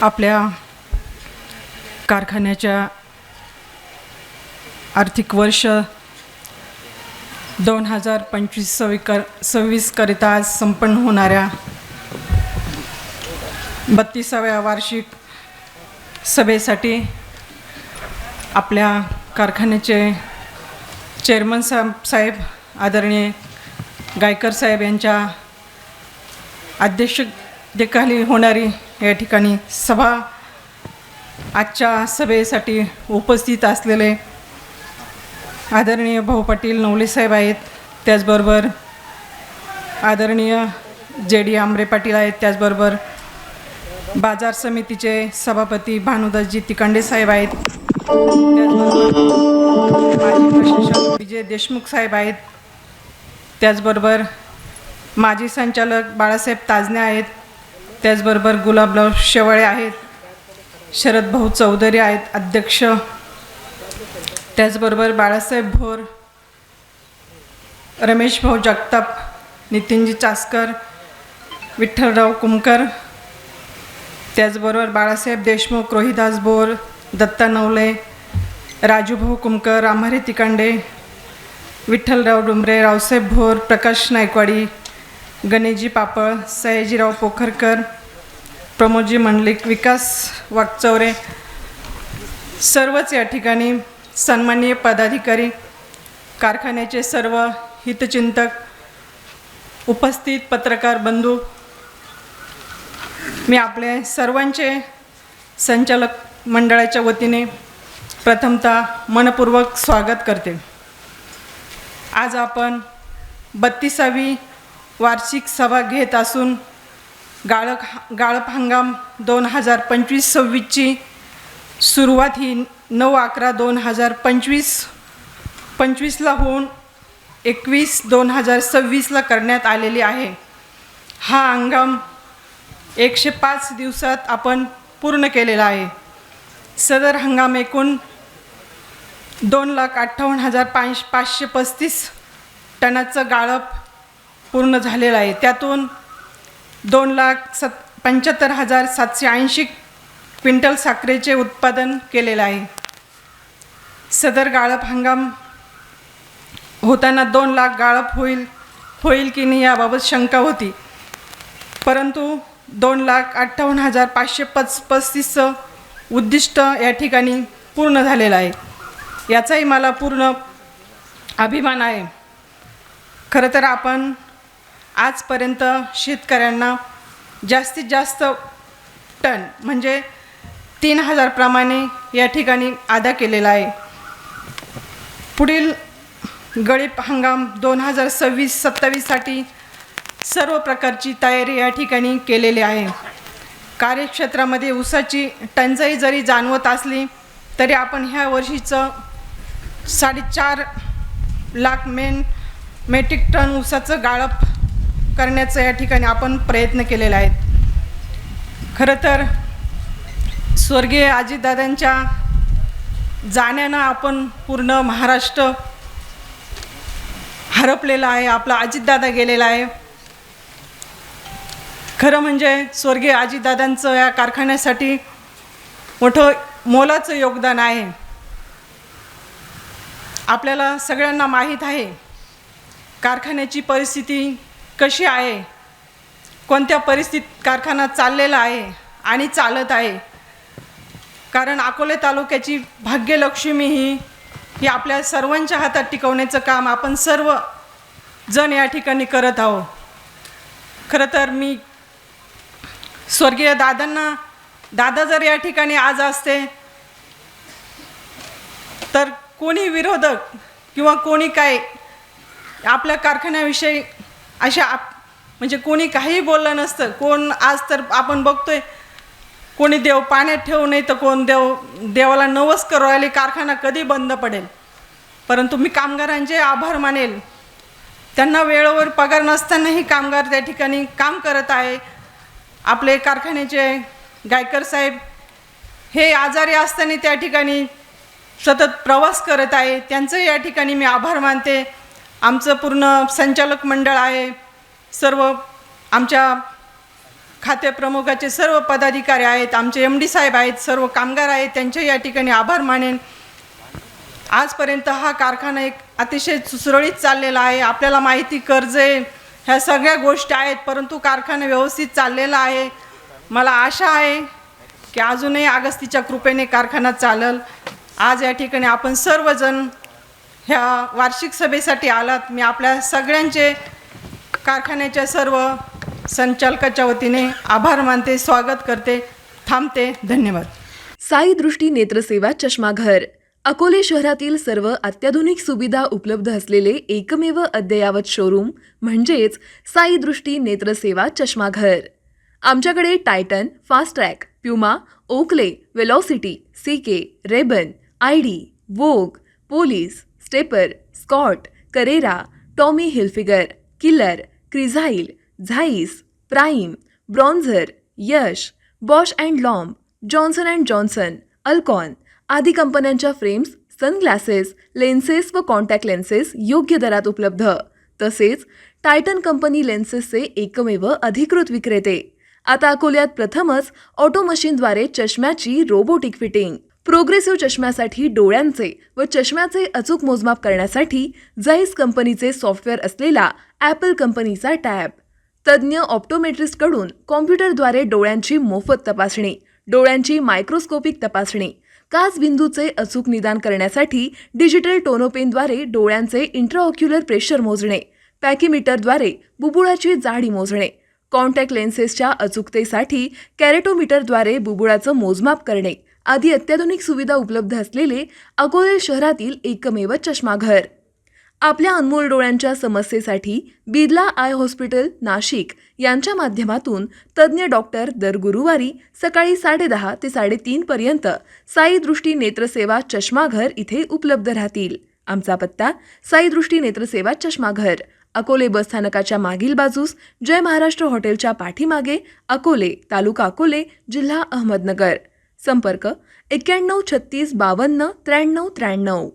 आपल्या कारखान्याच्या आर्थिक वर्ष 2025-26 करिता आज संपन्न होणाऱ्या 32व्या वार्षिक सभेसाठी आपल्या कारखान्याचे चेअरमन साहेब आदरणीय गायकर साहेब यांच्या अध्यक्षतेखाली होणारी या ठिकाणी सभा आजच्या सभेसाठी उपस्थित असलेले आदरणीय भाऊ पाटील नवले साहेब आहेत, त्याचबरोबर आदरणीय JD आमरे पाटील आहेत, त्याचबरोबर बाजार समितीचे सभापती भानुदासजी तिकांडे साहेब आहेत, त्याचबरोबर माजी प्रशासक विजय देशमुख साहेब आहेत, त्याचबरोबर माजी संचालक बाळासाहेब ताजने आहेत, त्याचबरोबर गुलाबराव शेवाळे आहेत, शरद भाऊ चौधरी आहेत अध्यक्ष, त्याचबरोबर बाळासाहेब भोर, रमेश भाऊ जगताप, नितीनजी चासकर, विठ्ठलराव कुमकर, त्याचबरोबर बाळासाहेब देशमुख, रोहिदास बोर, दत्ता नवले, राजूभाऊ कुमकर, आम्हारे तिकांडे, विठ्ठलराव डुंबरे, रावसाहेब भोर, प्रकाश नायकवाडी, गणेशजी पापळ, सयाजीराव पोखरकर, प्रमोदजी मंडलिक, विकास वागचौरे, सर्वच या ठिकाणी सन्माननीय पदाधिकारी, कारखान्याचे सर्व हितचिंतक, उपस्थित पत्रकार बंधू, मी आपले सर्वांचे संचालक मंडळाच्या वतीने प्रथमतः मनपूर्वक स्वागत करते। आज आपण 32वी वार्षिक सभा घेत असून गाळप हंगाम 2025-26ची सुरुवात ही 9/11/2025 होऊन 21/2026 करण्यात आलेली आहे। हा हंगाम 105 दिवसात आपण पूर्ण केलेला आहे। सदर हंगाम एकूण 2,58,535 टनाचं गाळप पूर्ण झालेलं आहे। त्यातून 2,75,780 क्विंटल साखरेचे उत्पादन केलेलं आहे। सदर गाळप हंगाम होताना 2 लाख गाळप होईल की नाही याबाबत शंका होती, परंतु 2,58,535 उद्दिष्ट या ठिकाणी पूर्ण झालेलं आहे। याचाही मला पूर्ण अभिमान आहे। खरं तर आपण आजपर्यंत शेतकऱ्यांना जास्तीत जास्त टन म्हणजे 3,000 प्रमाणे या ठिकाणी अदा केलेला आहे। पुढील गळीत हंगाम 2026-27साठी सर्व प्रकारची तयारी या ठिकाणी केलेली आहे। कार्यक्षेत्रामध्ये ऊसाची टंचाई जरी जाणवत असली तरी आपण ह्या वर्षीचं 4.5 लाख मेट्रिक टन ऊसाचं गाळप करण्याचं या ठिकाणी आपण प्रयत्न केलेला आहे। खरं तर स्वर्गीय अजितदादांच्या जाण्यानं आपण पूर्ण महाराष्ट्र हरपलेला आहे, आपला अजितदादा गेलेला आहे। खरं म्हणजे स्वर्गीय अजितदादांचं या कारखान्यासाठी मोठं मोलाचं योगदान आहे। आपल्याला सगळ्यांना माहीत आहे कारखान्याची परिस्थिती कशी आहे, कोणत्या परिस्थितीत कारखाना चाललेला आहे आणि चालत आहे। कारण अकोले तालुक्याची भाग्यलक्ष्मी ही आपल्या सर्वांच्या हातात टिकवण्याचं काम आपण सर्व जण या ठिकाणी करत आहोत। खरं तर मी स्वर्गीय दादा जर या ठिकाणी आज असते तर कोणी विरोधक किंवा कोणी काय आपल्या कारखान्याविषयी म्हणजे कोणी काही बोललं नसतं। कोण आज तर आपण बघतोय कोणी देव पाण्यात ठेवू नाही तर कोण देवाला नवस करू राहिले कारखाना कधी बंद पडेल। परंतु मी कामगारांचे आभार मानेल, त्यांना वेळेवर पगार नसतानाही कामगार त्या ठिकाणी काम करत आहे। आपले कारखान्याचे गायकर साहेब हे आजारी असताना त्या ठिकाणी सतत प्रवास करत आहे, त्यांचं या ठिकाणी मी आभार मानते। आमचं पूर्ण संचालक मंडळ आहे, सर्व आमच्या खातेप्रमुखाचे सर्व पदाधिकारी आहेत, आमचे MD साहेब आहेत, सर्व कामगार आहेत, त्यांचे या ठिकाणी आभार मानेन. आजपर्यंत हा कारखाना एक अतिशय सुरळीत चाललेला आहे. आपल्याला माहिती, कर्जे ह्या सगळ्या गोष्टी आहेत, परंतु कारखाना व्यवस्थित चाललेला आहे. मला आशा आहे की अजूनही अगस्तीच्या कृपेने कारखाना चालल. आज या ठिकाणी आपण सर्वजण ह्या वार्षिक सभेसाठी आलात. मी आपल्या सगळ्यांचे कारखान्याच्या सर्व संचालकाच्या वतीने आभार मानते, स्वागत करते, थांबते. धन्यवाद. साई दृष्टी नेत्रसेवा चष्माघर अकोले शहरातील सर्व अत्याधुनिक सुविधा उपलब्ध असलेले एकमेव अद्ययावत शोरूम म्हणजेच साई दृष्टी नेत्रसेवा चष्माघर. आमच्याकडे Titan, fast track, Puma, Oakley, Velocity, CK, Rayban, ID, Vogue, Police, Stepper, Scott, Carrera, Tommy Hilfiger, Killer, Crizal, Zeiss, Prime, Bronzer, Yash, Bausch and Lomb, Johnson and Johnson, Alcon आदी कंपन्यांच्या फ्रेम्स, सनग्लासेस, लेन्सेस व contact lenses योग्य दरात उपलब्ध. तसेच Titan company लेन्सेसचे एकमेव अधिकृत विक्रेते. आता अकोल्यात प्रथमच ऑटो मशीनद्वारे चष्म्याची रोबोटिक फिटिंग. प्रोग्रेसिव्ह चष्म्यासाठी डोळ्यांचे व चष्म्याचे अचूक मोजमाप करण्यासाठी जाईस कंपनीचे सॉफ्टवेअर असलेला ॲपल कंपनीचा टॅब. तज्ज्ञ ऑप्टोमेट्रिस्टकडून कॉम्प्युटरद्वारे डोळ्यांची मोफत तपासणी, डोळ्यांची मायक्रोस्कोपिक तपासणी, काच बिंदूचे अचूक निदान करण्यासाठी डिजिटल टोनोपेनद्वारे डोळ्यांचे इंट्राऑक्युलर प्रेशर मोजणे, पॅकीमीटरद्वारे बुबुळाची जाडी मोजणे, कॉन्टॅक्ट लेन्सेसच्या अचूकतेसाठी कॅरेटोमीटरद्वारे बुबुळाचं मोजमाप करणे आदी अत्याधुनिक सुविधा उपलब्ध असलेले अकोले शहरातील एकमेव चष्माघर. आपल्या अनमोल डोळ्यांच्या समस्येसाठी बिर्ला आय हॉस्पिटल नाशिक यांच्या माध्यमातून तज्ज्ञ डॉक्टर दर गुरुवारी सकाळी 10:30 ते 3:30 पर्यंत साई दृष्टी नेत्रसेवा चष्माघर इथे उपलब्ध राहतील. आमचा पत्ता साई दृष्टी नेत्रसेवा चष्माघर, अकोले बसस्थानकाच्या मागील बाजूस, जय महाराष्ट्र हॉटेलच्या पाठीमागे, अकोले, तालुका अकोले, जिल्हा अहमदनगर. संपर्क 91 36 52 93 93.